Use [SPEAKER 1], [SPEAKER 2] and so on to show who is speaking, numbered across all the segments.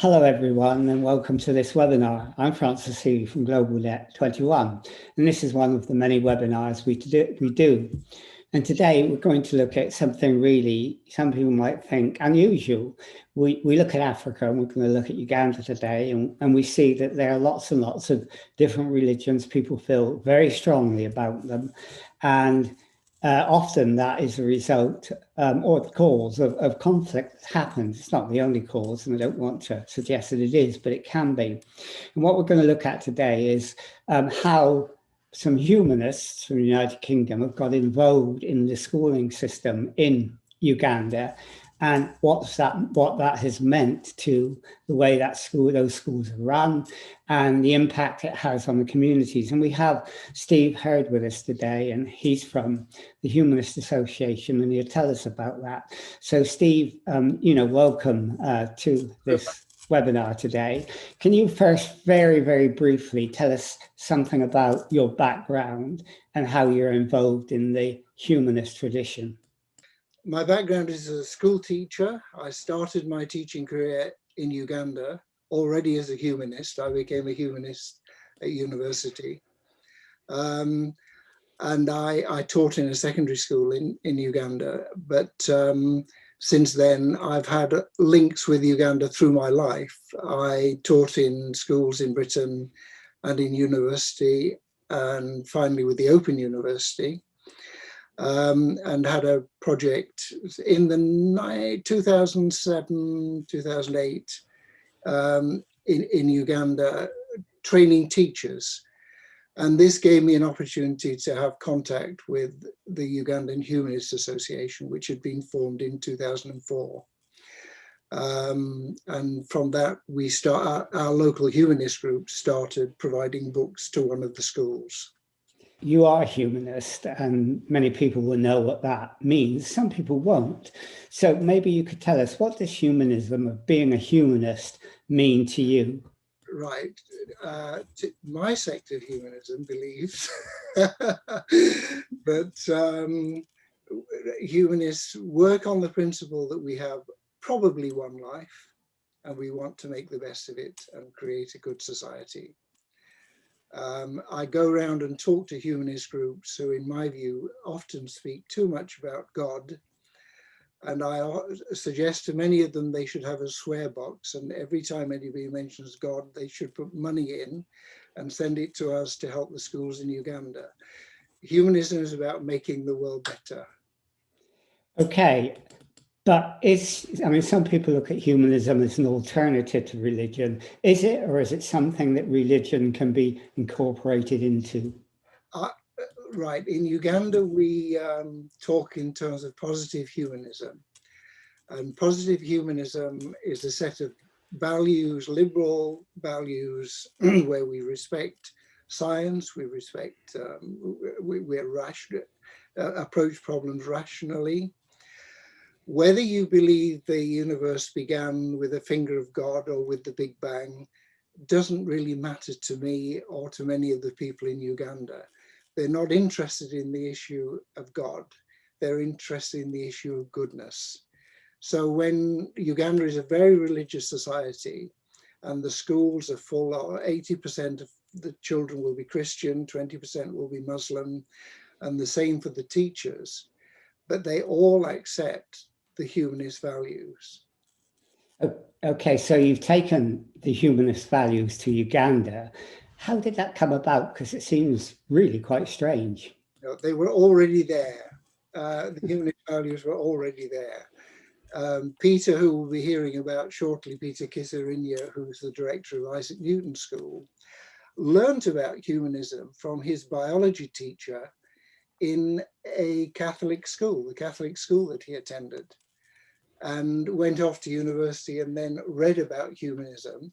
[SPEAKER 1] Hello everyone and welcome to this webinar. I'm Francis Healy from GlobalNet 21 and this is one of the many webinars we do. And today we're going to look at something really, some people might think unusual. We look at Africa and we're going to look at Uganda today and we see that there are lots and lots of different religions. People feel very strongly about them and often that is a result or the cause of conflict that happens. It's not the only cause, and I don't want to suggest that it is, but it can be. And what we're going to look at today is how some humanists from the United Kingdom have got involved in the schooling system in Uganda and what that has meant to the way that those schools are run and the impact it has on the communities. And we have Steve Hurd with us today, and he's from the Humanist Association, and he'll tell us about that. So Steve, welcome to this webinar today. Can you first very, very briefly tell us something about your background and how you're involved in the humanist tradition?
[SPEAKER 2] My background is as a school teacher. I started my teaching career in Uganda already as a humanist. I became a humanist at university. And I taught in a secondary school in Uganda. But since then, I've had links with Uganda through my life. I taught in schools in Britain and in university, and finally with the Open University. And had a project in the 2007, 2008 in Uganda, training teachers. And this gave me an opportunity to have contact with the Ugandan Humanist Association, which had been formed in 2004. And from that, our local humanist group started providing books to one of the schools.
[SPEAKER 1] You are a humanist and many people will know what that means. Some people won't. So maybe you could tell us, what does humanism, of being a humanist, mean to you?
[SPEAKER 2] Right. My sect of humanism believes that humanists work on the principle that we have probably one life and we want to make the best of it and create a good society. I go around and talk to humanist groups who, in my view, often speak too much about God. And I suggest to many of them they should have a swear box, and every time anybody mentions God, they should put money in and send it to us to help the schools in Uganda. Humanism is about making the world better.
[SPEAKER 1] Okay. But some people look at humanism as an alternative to religion. Is it, or is it something that religion can be incorporated into?
[SPEAKER 2] Right. In Uganda, we talk in terms of positive humanism. And positive humanism is a set of values, liberal values, where we respect science, we respect, we're rational, approach problems rationally. Whether you believe the universe began with a finger of God or with the Big Bang doesn't really matter to me or to many of the people in Uganda. They're not interested in the issue of God. They're interested in the issue of goodness. So when Uganda is a very religious society and the schools are full, 80% of the children will be Christian, 20% will be Muslim, and the same for the teachers, but they all accept the humanist values.
[SPEAKER 1] Okay, so you've taken the humanist values to Uganda. How did that come about? Because it seems really quite strange.
[SPEAKER 2] No, they were already there. The humanist values were already there. Peter, who we'll be hearing about shortly, Peter Kisirinya, who's the director of Isaac Newton School, learned about humanism from his biology teacher in a Catholic school, the Catholic school that he attended, and went off to university and then read about humanism,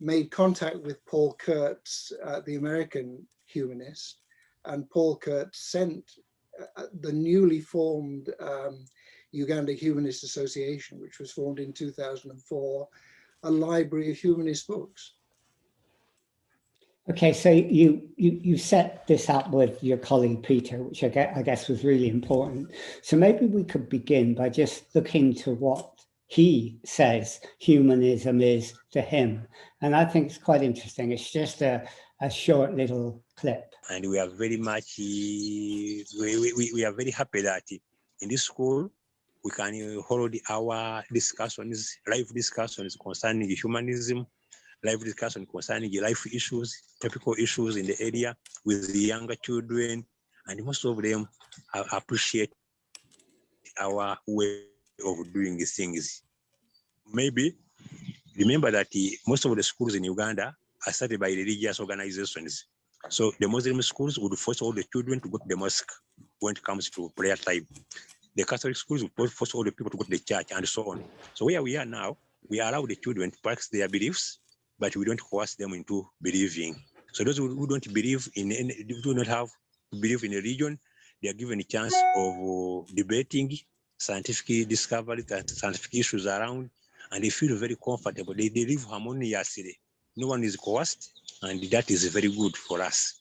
[SPEAKER 2] made contact with Paul Kurtz, the American humanist, and Paul Kurtz sent the newly formed Uganda Humanist Association, which was formed in 2004, a library of humanist books.
[SPEAKER 1] Okay, so you set this up with your colleague Peter, which I guess was really important. So maybe we could begin by just looking to what he says humanism is to him. And I think it's quite interesting. It's just a short little clip.
[SPEAKER 3] And we are very much, we are very happy that in this school, we can hold our discussions, live discussions concerning humanism, live discussion concerning life issues, topical issues in the area with the younger children, and most of them appreciate our way of doing these things. Maybe remember that most of the schools in Uganda are started by religious organizations. So the Muslim schools would force all the children to go to the mosque when it comes to prayer time. The Catholic schools would force all the people to go to the church and so on. So where we are now, we allow the children to practice their beliefs, but we don't coerce them into believing. So those who don't believe in any, do not have to believe in a religion, they are given a chance of debating scientific discoveries and scientific issues around, and they feel very comfortable. They live harmoniously. No one is coerced, and that is very good for us.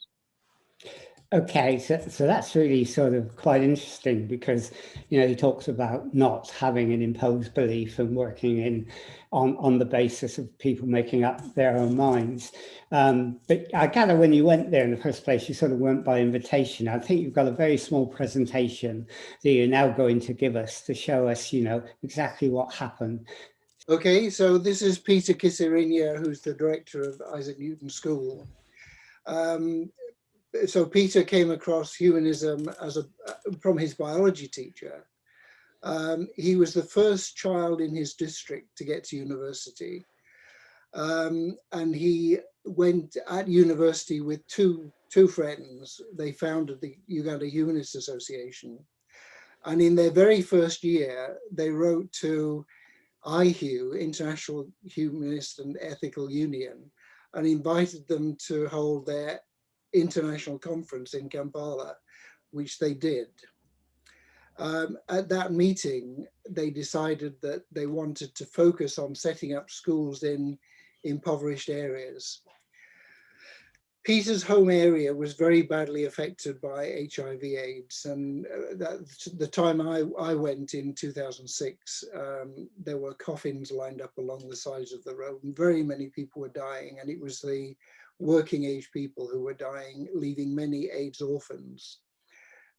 [SPEAKER 1] Okay, so that's really sort of quite interesting because, you know, he talks about not having an imposed belief and working on the basis of people making up their own minds. But I gather when you went there in the first place, you sort of went by invitation. I think you've got a very small presentation that you're now going to give us to show us, you know, exactly what happened.
[SPEAKER 2] Okay, so this is Peter Kisirinya, who's the director of Isaac Newton School. So Peter came across humanism from his biology teacher. He was the first child in his district to get to university. And he went at university with two friends. They founded the Uganda Humanist Association. And in their very first year, they wrote to IHEU, International Humanist and Ethical Union, and invited them to hold their international conference in Kampala, which they did. At that meeting, they decided that they wanted to focus on setting up schools in impoverished areas. Peter's home area was very badly affected by HIV/AIDS, and the time I went in 2006, there were coffins lined up along the sides of the road, and very many people were dying, and it was the working age people who were dying, leaving many AIDS orphans.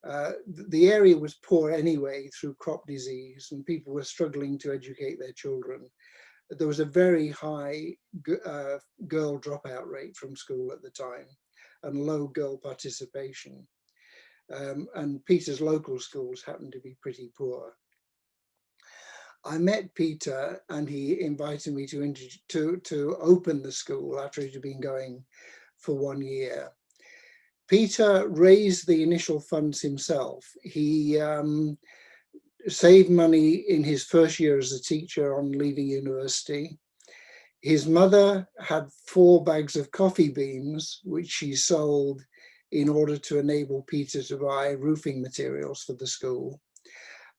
[SPEAKER 2] The area was poor anyway through crop disease, and people were struggling to educate their children. There was a very high girl dropout rate from school at the time and low girl participation. And Peter's local schools happened to be pretty poor. I met Peter and he invited me to open the school after it had been going for 1 year. Peter raised the initial funds himself. He saved money in his first year as a teacher on leaving university. His mother had 4 bags of coffee beans, which she sold in order to enable Peter to buy roofing materials for the school.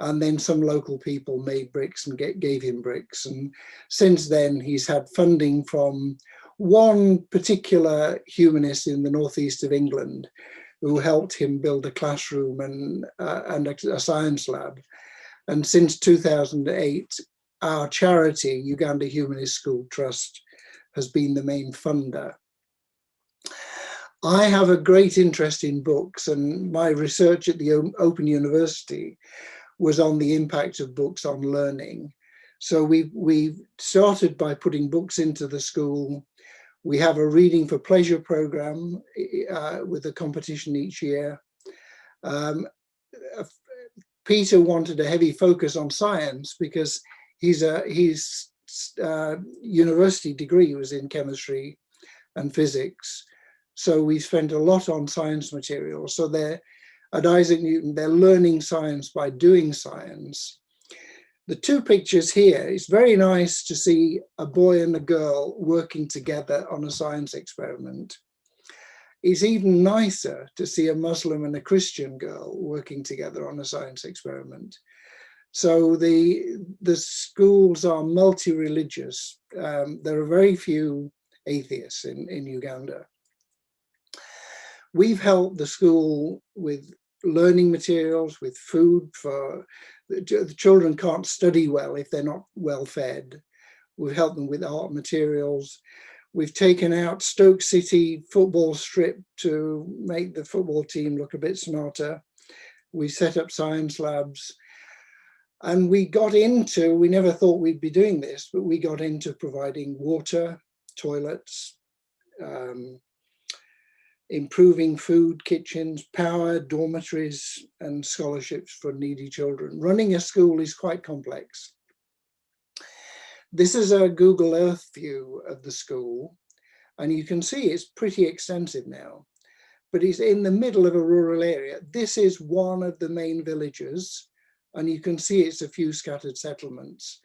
[SPEAKER 2] And then some local people made bricks and gave him bricks. And since then, he's had funding from one particular humanist in the northeast of England who helped him build a classroom and a science lab. And since 2008, our charity, Uganda Humanist Schools Trust, has been the main funder. I have a great interest in books, and my research at the Open University was on the impact of books on learning. So we started by putting books into the school. We have a reading for pleasure program with a competition each year. Peter wanted a heavy focus on science because his university degree was in chemistry and physics. So we spent a lot on science materials. So they're at Isaac Newton, they're learning science by doing science. The 2 pictures here, it's very nice to see a boy and a girl working together on a science experiment. It's even nicer to see a Muslim and a Christian girl working together on a science experiment. So the schools are multi-religious. There are very few atheists in Uganda. We've helped the school with learning materials, with food for the children can't study well if they're not well fed. We've helped them with art materials. We've taken out Stoke City football strip to make the football team look a bit smarter. We set up science labs. And we never thought we'd be doing this, but we got into providing water, toilets, improving food, kitchens, power, dormitories, and scholarships for needy children. Running a school is quite complex. This is a Google Earth view of the school, and you can see it's pretty extensive now, but it's in the middle of a rural area. This is one of the main villages, and you can see it's a few scattered settlements.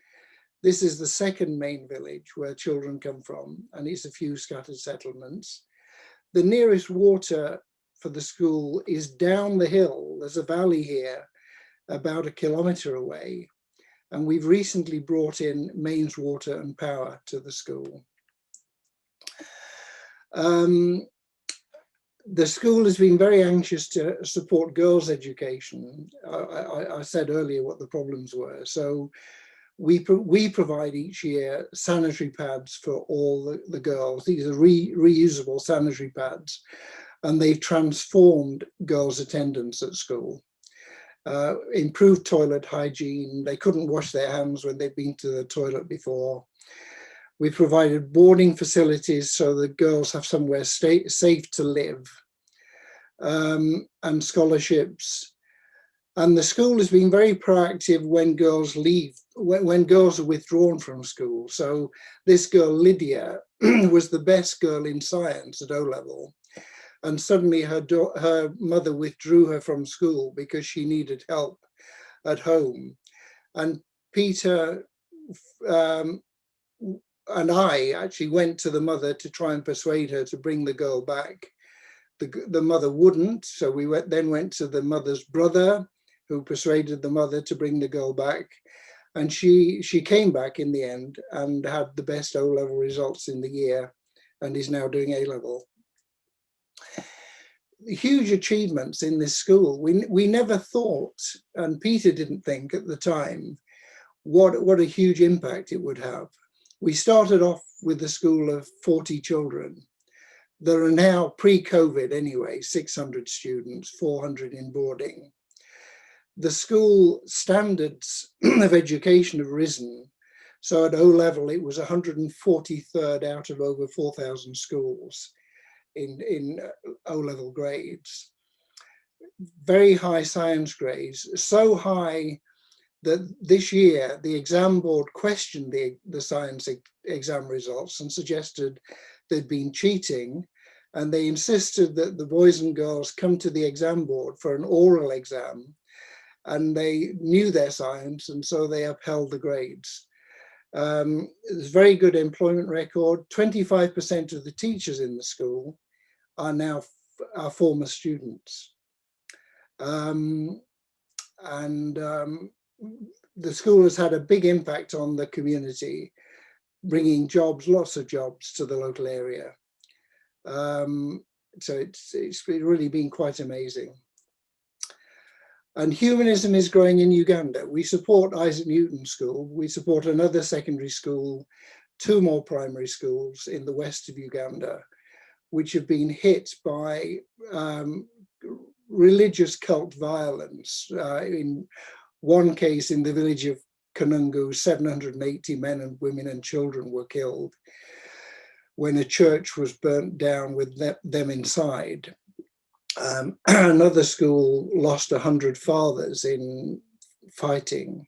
[SPEAKER 2] This is the second main village where children come from, and it's a few scattered settlements. The nearest water for the school is down the hill. There's a valley here about 1 kilometre away. And we've recently brought in mains water and power to the school. The school has been very anxious to support girls' education. I said earlier what the problems were. So we provide each year sanitary pads for all the girls. These are reusable sanitary pads, and they've transformed girls' attendance at school. Improved toilet hygiene. They couldn't wash their hands when they'd been to the toilet before. We provided boarding facilities so the girls have somewhere safe to live, and scholarships. And the school has been very proactive when girls leave, when girls are withdrawn from school. So this girl, Lydia, was the best girl in science at O-level. And suddenly her mother withdrew her from school because she needed help at home. And Peter and I actually went to the mother to try and persuade her to bring the girl back. The mother wouldn't, so we then went to the mother's brother, who persuaded the mother to bring the girl back. And she came back in the end and had the best O-level results in the year, and is now doing A-level. Huge achievements in this school. We never thought, and Peter didn't think at the time, what a huge impact it would have. We started off with a school of 40 children. There are now, pre-COVID anyway, 600 students, 400 in boarding. The school standards of education have risen. So at O-level, it was 143rd out of over 4,000 schools in O-level grades. Very high science grades, so high that this year the exam board questioned the science exam results and suggested there'd been cheating, and they insisted that the boys and girls come to the exam board for an oral exam, and they knew their science, and so they upheld the grades. There's a very good employment record. 25% of the teachers in the school are now former students. The school has had a big impact on the community, bringing jobs, lots of jobs to the local area. So it's really been quite amazing. And humanism is growing in Uganda. We support Isaac Newton School. We support another secondary school, 2 more primary schools in the west of Uganda, which have been hit by religious cult violence. In one case, in the village of Kanungu, 780 men and women and children were killed when a church was burnt down with them inside. Another school lost 100 fathers in fighting,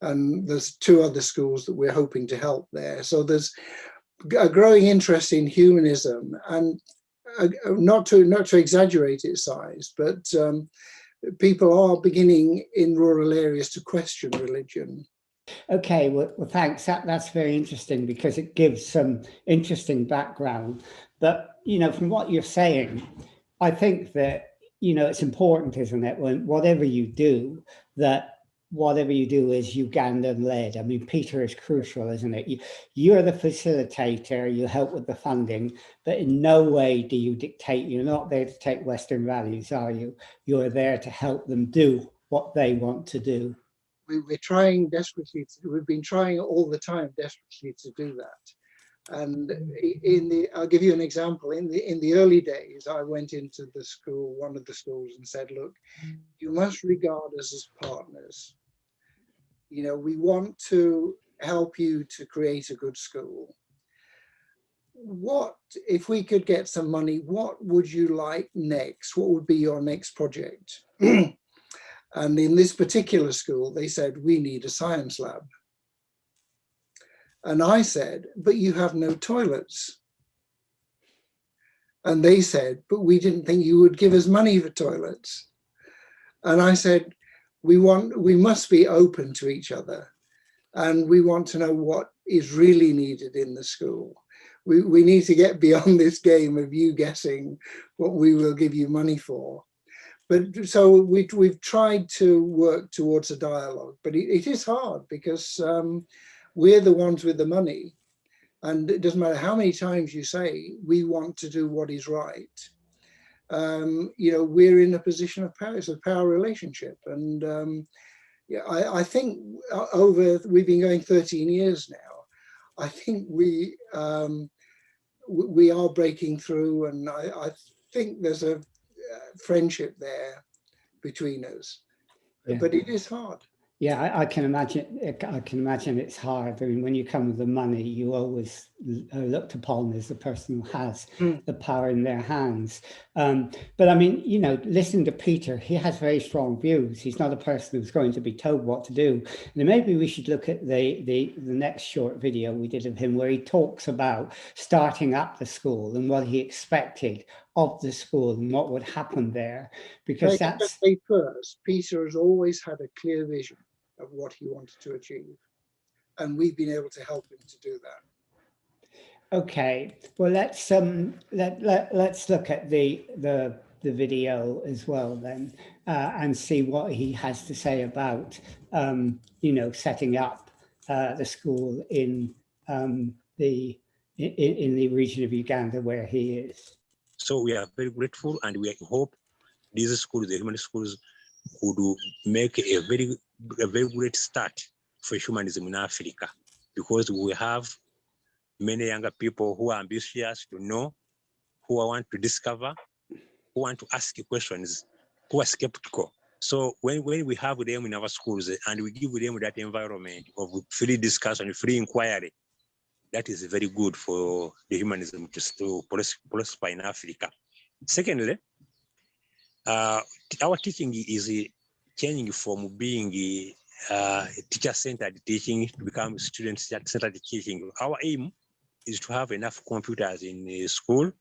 [SPEAKER 2] and there's 2 other schools that we're hoping to help there. So there's a growing interest in humanism, and not to exaggerate its size, but people are beginning in rural areas to question religion.
[SPEAKER 1] Okay, well thanks. That's very interesting, because it gives some interesting background. But, from what you're saying, I think that, it's important, isn't it, when whatever you do, that whatever you do is Ugandan led. I mean, Peter is crucial, isn't it? You're the facilitator, you help with the funding, but in no way do you dictate. You're not there to take Western values, are you? You're there to help them do what they want to do.
[SPEAKER 2] We're trying desperately, we've been trying all the time desperately to do that. And I'll give you an example. In the early days, I went into the school, one of the schools, and said, look, you must regard us as partners. You know, we want to help you to create a good school. What, if we could get some money, what would you like next? What would be your next project? And in this particular school, they said, we need a science lab. And I said, but you have no toilets. And they said, but we didn't think you would give us money for toilets. And I said, we must be open to each other. And we want to know what is really needed in the school. We need to get beyond this game of you guessing what we will give you money for. But so we've tried to work towards a dialogue, but it is hard because we're the ones with the money. And it doesn't matter how many times you say, we want to do what is right. You know, we're in a position of power. It's a power relationship. And yeah, I think we've been going 13 years now. I think we are breaking through, and I think there's a friendship there between us, yeah. But it is hard.
[SPEAKER 1] Yeah, I can imagine. I can imagine it's hard. I mean, when you come with the money, you always looked upon as the person who has the power in their hands. But I mean, you know, listening to Peter, he has very strong views. He's not a person who's going to be told what to do. And maybe we should look at the next short video we did of him, where he talks about starting up the school and what he expected of the school and what would happen there. Because that's
[SPEAKER 2] first, Peter has always had a clear vision of what he wanted to achieve, and we've been able to help him to do that.
[SPEAKER 1] Okay, well, let's look at the video as well then, and see what he has to say about you know, setting up the school in the region of Uganda where he is.
[SPEAKER 3] So we are very grateful, and we hope these schools, the humanist schools, could make a very great start for humanism in Africa, because we have many younger people who are ambitious to know, who want to discover, who want to ask questions, who are skeptical. So when we have them in our schools and we give them that environment of free discussion, free inquiry, that is very good for the humanism to prosper in Africa. Secondly, our teaching is changing from being teacher-centered teaching to become student-centered teaching. Our aim is to have enough computers in the school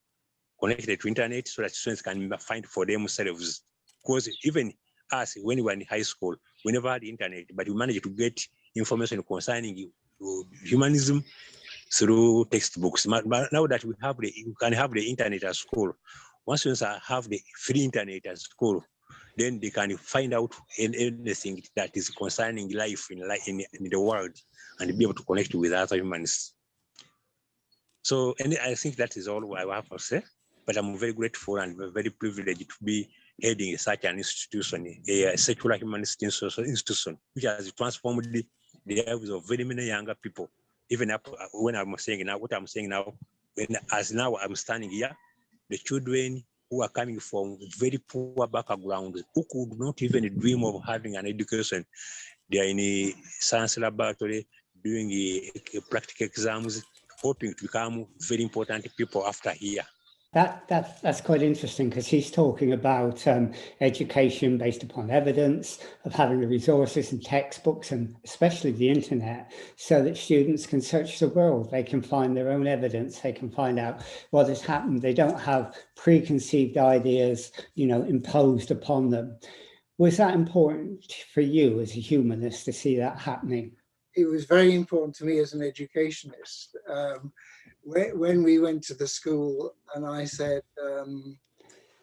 [SPEAKER 3] connected to internet so that students can find for themselves. Because even us, when we were in high school, we never had internet, but we managed to get information concerning humanism through textbooks. But now that we can have the internet at school, once students have the free internet at school, then they can find out anything that is concerning life in the world and be able to connect with other humanists. So, and I think that is all I have to say. But I'm very grateful and very privileged to be heading such an institution, a secular-humanist institution, which has transformed the lives of very many younger people. Even up when I'm saying now, what I'm saying now, as now I'm standing here, the children who are coming from very poor backgrounds, who could not even dream of having an education, they are in a science laboratory, doing practical exams, hoping to become very important people after here.
[SPEAKER 1] That's quite interesting, because he's talking about education based upon evidence, of having the resources and textbooks, and especially the internet, so that students can search the world. They can find their own evidence. They can find out what has happened. They don't have preconceived ideas, you know, imposed upon them. Was that important for you as a humanist to see that happening?
[SPEAKER 2] It was very important to me as an educationist. When we went to the school, and I said,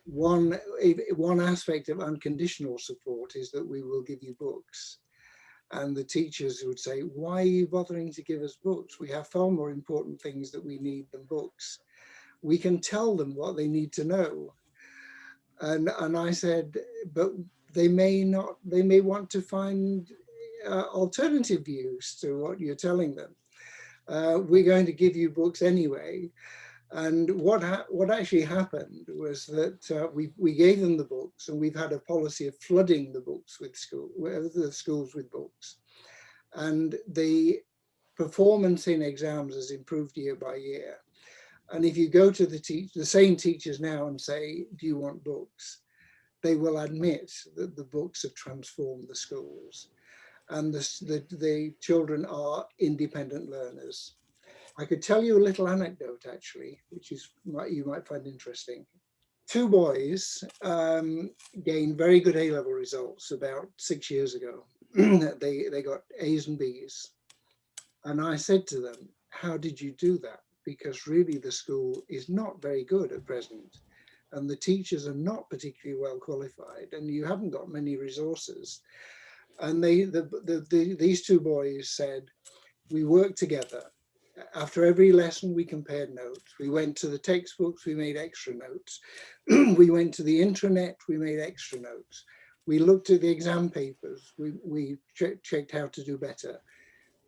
[SPEAKER 2] one aspect of unconditional support is that we will give you books. And the teachers would say, why are you bothering to give us books? We have far more important things that we need than books. We can tell them what they need to know. And I said, but they may want to find alternative views to what you're telling them. We're going to give you books anyway. And what actually happened was that we gave them the books, and we've had a policy of flooding the books with the schools with books. And the performance in exams has improved year by year. And if you go to the same teachers now and say, do you want books? They will admit that the books have transformed the schools. And the children are independent learners. I could tell you a little anecdote, actually, which you might find interesting. Two boys gained very good A-level results about 6 years ago. They got A's and B's. And I said to them, how did you do that? Because really the school is not very good at present. And the teachers are not particularly well qualified, and you haven't got many resources. And these two boys said, we worked together. After every lesson, we compared notes. We went to the textbooks, we made extra notes. We went to the intranet, we made extra notes. We looked at the exam papers, we checked how to do better.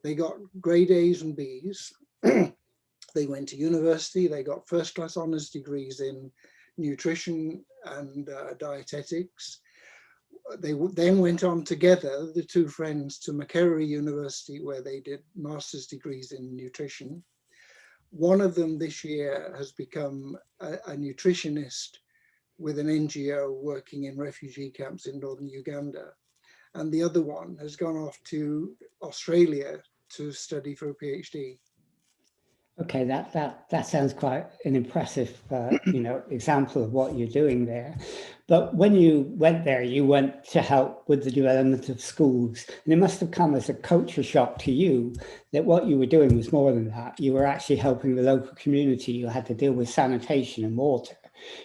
[SPEAKER 2] They got grade A's and B's. They went to university, they got first-class honours degrees in nutrition and dietetics. They then went on together, the two friends, to Makerere University, where they did master's degrees in nutrition. One of them this year has become a nutritionist with an NGO working in refugee camps in northern Uganda. And the other one has gone off to Australia to study for a PhD.
[SPEAKER 1] Okay, that sounds quite an impressive, example of what you're doing there. But when you went there, you went to help with the development of schools, and it must have come as a culture shock to you that what you were doing was more than that. You were actually helping the local community. You had to deal with sanitation and water.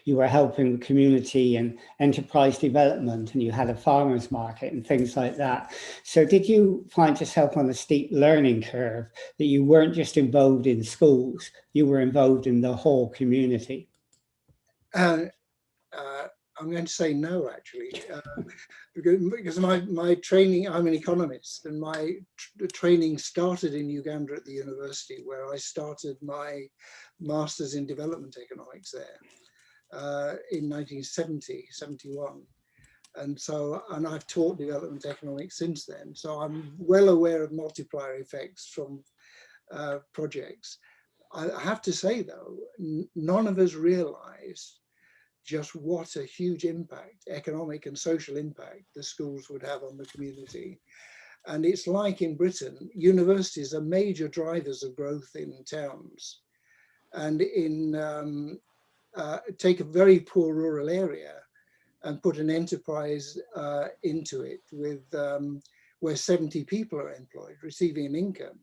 [SPEAKER 1] You were helping the community and enterprise development, and you had a farmers market and things like that. So did you find yourself on a steep learning curve that you weren't just involved in schools, you were involved in the whole community?
[SPEAKER 2] I'm going to say no, actually, because my training, I'm an economist, and my training started in Uganda at the university, where I started my master's in development economics there in 1970, 71. And I've taught development economics since then. So I'm well aware of multiplier effects from projects. I have to say, though, none of us realized just what a huge impact, economic and social impact, the schools would have on the community. And it's like in Britain, universities are major drivers of growth in towns. And take a very poor rural area and put an enterprise into it with where 70 people are employed, receiving an income.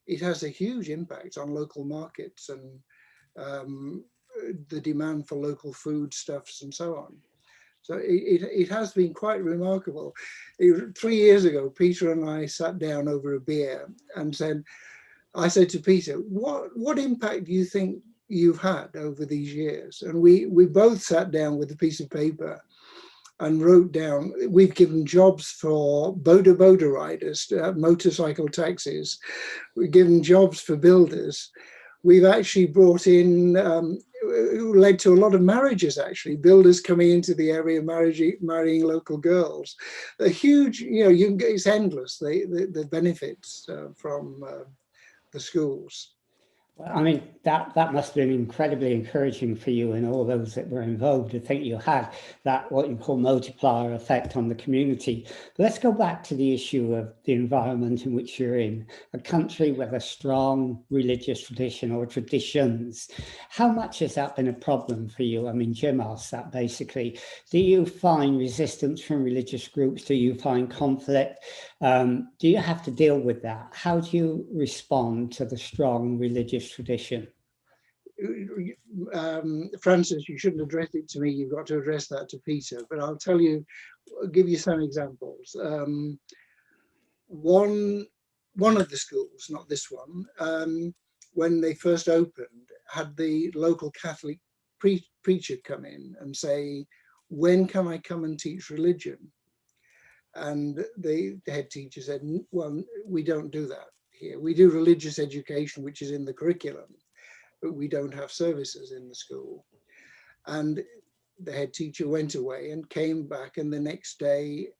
[SPEAKER 2] It has a huge impact on local markets and the demand for local foodstuffs and so on. So it has been quite remarkable. 3 years ago, Peter and I sat down over a beer and I said to Peter, what impact do you think you've had over these years? And we both sat down with a piece of paper and wrote down, we've given jobs for boda riders, motorcycle taxis. We've given jobs for builders. We've actually brought in, led to a lot of marriages, actually, builders coming into the area, marrying local girls. A huge, it's endless, the benefits from the schools.
[SPEAKER 1] Well, I mean, that must have been incredibly encouraging for you and all those that were involved. I think you had that, what you call multiplier effect on the community. But let's go back to the issue of the environment in which you're in, a country with a strong religious tradition or traditions. How much has that been a problem for you? I mean, Jim asked that basically. Do you find resistance from religious groups? Do you find conflict? Do you have to deal with that? How do you respond to the strong religious tradition?
[SPEAKER 2] Francis, you shouldn't address it to me. You've got to address that to Peter. But I'll give you some examples. one of the schools, not this one, when they first opened, had the local Catholic preacher come in and say, when can I come and teach religion? And the head teacher said, well, we don't do that here. We do religious education, which is in the curriculum, but we don't have services in the school. And the head teacher went away and came back, and the next day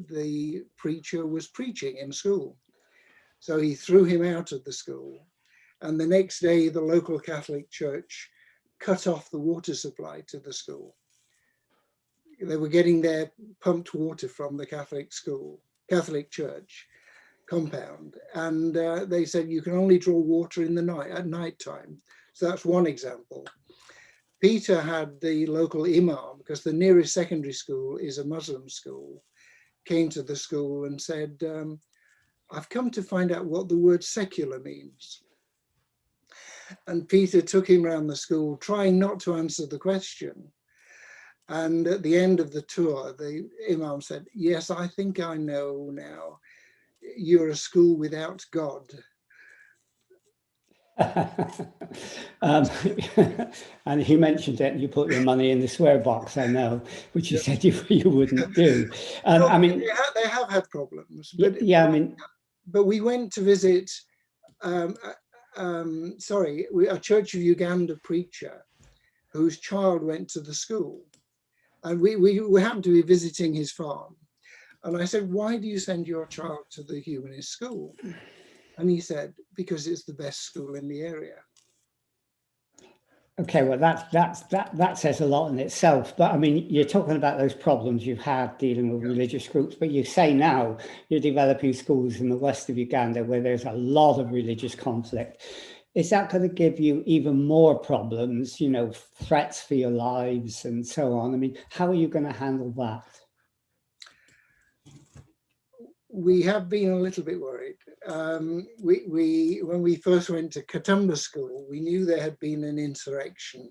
[SPEAKER 2] the preacher was preaching in school. So he threw him out of the school. And the next day, the local Catholic church cut off the water supply to the school. They were getting their pumped water from the Catholic church compound. And they said, you can only draw water in the night, at night time. So that's one example. Peter had the local imam, because the nearest secondary school is a Muslim school, came to the school and said, I've come to find out what the word secular means. And Peter took him around the school, trying not to answer the question. And at the end of the tour, the imam said, yes, I think I know now. You're a school without God.
[SPEAKER 1] And he mentioned it, you put your money in the swear box, I know, which you said you wouldn't do.
[SPEAKER 2] No,
[SPEAKER 1] I mean,
[SPEAKER 2] they have had problems.
[SPEAKER 1] But, yeah, I mean,
[SPEAKER 2] but we went to visit, a Church of Uganda preacher whose child went to the school. And we happened to be visiting his farm. And I said, why do you send your child to the humanist school? And he said, because it's the best school in the area.
[SPEAKER 1] Okay, well, that says a lot in itself. But I mean, you're talking about those problems you've had dealing with religious groups, but you say now you're developing schools in the west of Uganda where there's a lot of religious conflict. Is that going to give you even more problems, you know, threats for your lives and so on? I mean, how are you going to handle that?
[SPEAKER 2] We have been a little bit worried. When we first went to Katumba School, we knew there had been an insurrection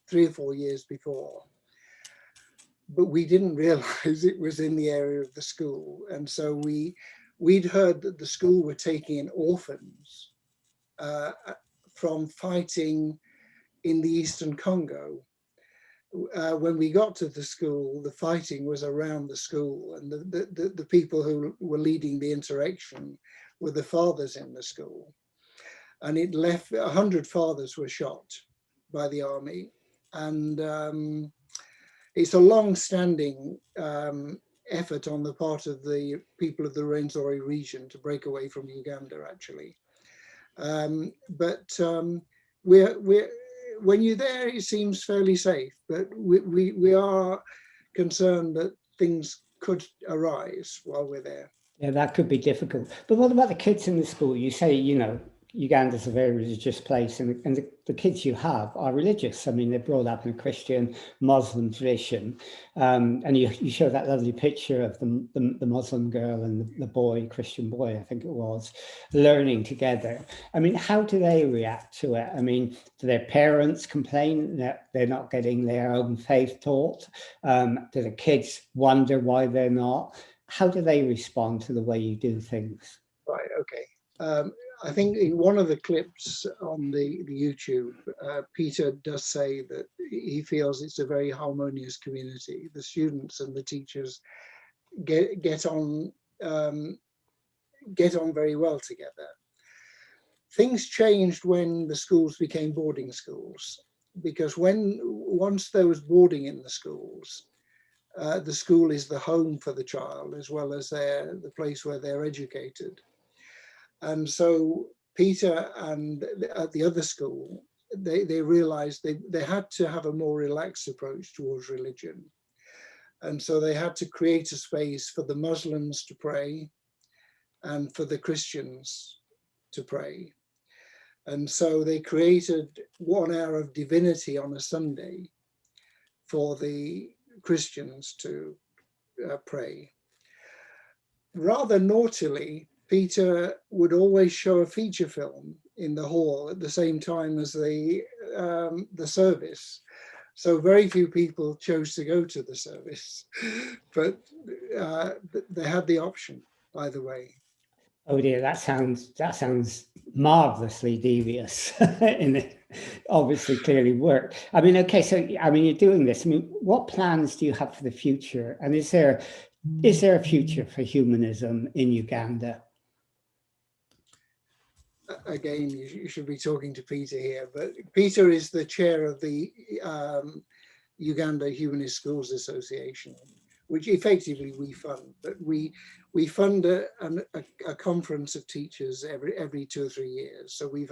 [SPEAKER 2] 3 or 4 years before, but we didn't realize it was in the area of the school. And so we'd heard that the school were taking in orphans from fighting in the Eastern Congo. When we got to the school, the fighting was around the school, and the people who were leading the insurrection were the fathers in the school. And it left 100 fathers were shot by the army. And it's a long-standing effort on the part of the people of the Rwenzori region to break away from Uganda, actually. When you're there, it seems fairly safe, but we are concerned that things could arise while we're there.
[SPEAKER 1] Yeah, that could be difficult. But what about the kids in the school? You say, you know, Uganda's a very religious place, and the kids you have are religious. I mean, they're brought up in a Christian Muslim tradition. And you show that lovely picture of the Muslim girl and the boy, Christian boy, I think it was, learning together. I mean, how do they react to it? I mean, do their parents complain that they're not getting their own faith taught? Do the kids wonder why they're not? How do they respond to the way you do things?
[SPEAKER 2] Right, okay. I think in one of the clips on the YouTube, Peter does say that he feels it's a very harmonious community. The students and the teachers get on very well together. Things changed when the schools became boarding schools, because once there was boarding in the schools, the school is the home for the child as well as the place where they're educated. And so Peter and at the other school, they realized they had to have a more relaxed approach towards religion. And so they had to create a space for the Muslims to pray and for the Christians to pray. And so they created 1 hour of divinity on a Sunday for the Christians to pray. Rather naughtily, Peter would always show a feature film in the hall at the same time as the service. So very few people chose to go to the service, but they had the option. either way.
[SPEAKER 1] Oh dear, that sounds marvelously devious. And it obviously clearly work. I mean, okay, so I mean, you're doing this. I mean, what plans do you have for the future? And is there a future for humanism in Uganda?
[SPEAKER 2] Again, you should be talking to Peter here, but Peter is the chair of the Uganda Humanist Schools Association, which effectively we fund. But we fund a conference of teachers every 2 or 3 years. So we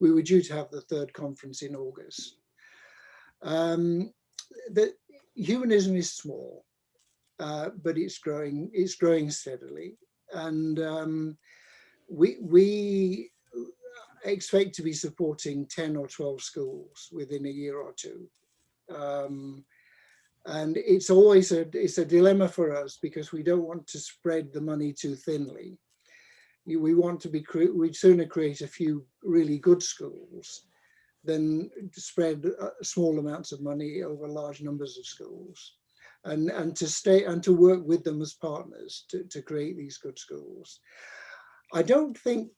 [SPEAKER 2] were due to have the 3rd conference in August. The humanism is small, but it's growing steadily, and we expect to be supporting 10 or 12 schools within a year or two. And it's always a dilemma for us, because we don't want to spread the money too thinly. We'd sooner create a few really good schools than spread small amounts of money over large numbers of schools, and to work with them as partners to create these good schools. I don't think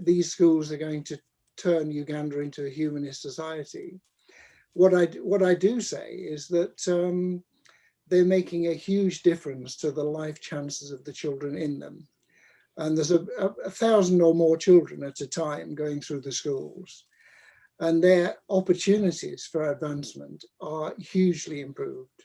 [SPEAKER 2] these schools are going to turn Uganda into a humanist society. What I do say is that they're making a huge difference to the life chances of the children in them. And there's 1,000 or more children at a time going through the schools, and their opportunities for advancement are hugely improved.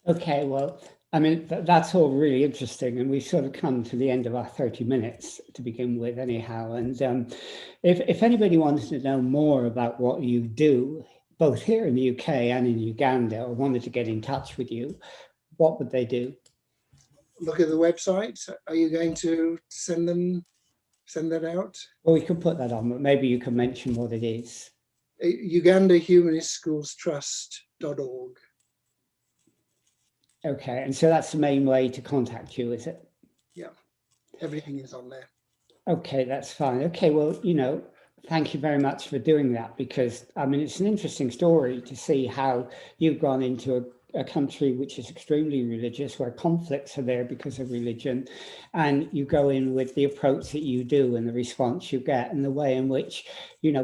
[SPEAKER 1] Okay, well, I mean, that's all really interesting, and we've sort of come to the end of our 30 minutes to begin with anyhow. And if anybody wanted to know more about what you do, both here in the UK and in Uganda, or wanted to get in touch with you, what would they do?
[SPEAKER 2] Look at the website. Are you going to send that out?
[SPEAKER 1] Well, we can put that on, but maybe you can mention what it is.
[SPEAKER 2] Uganda Humanist Schools Trust.org.
[SPEAKER 1] Okay, and so that's the main way to contact you, is it?
[SPEAKER 2] Yeah, everything is on there.
[SPEAKER 1] Okay, that's fine. Okay, well, thank you very much for doing that, because, I mean, it's an interesting story to see how you've gone into a country which is extremely religious, where conflicts are there because of religion, and you go in with the approach that you do and the response you get and the way in which,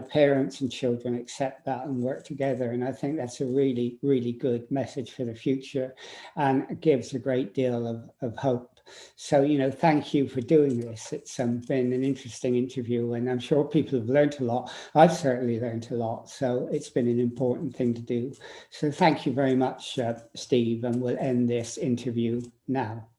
[SPEAKER 1] parents and children accept that and work together. And I think that's a really, really good message for the future, and it gives a great deal of hope. So, thank you for doing this. It's been an interesting interview, and I'm sure people have learned a lot. I've certainly learned a lot. So it's been an important thing to do. So thank you very much, Steve, and we'll end this interview now.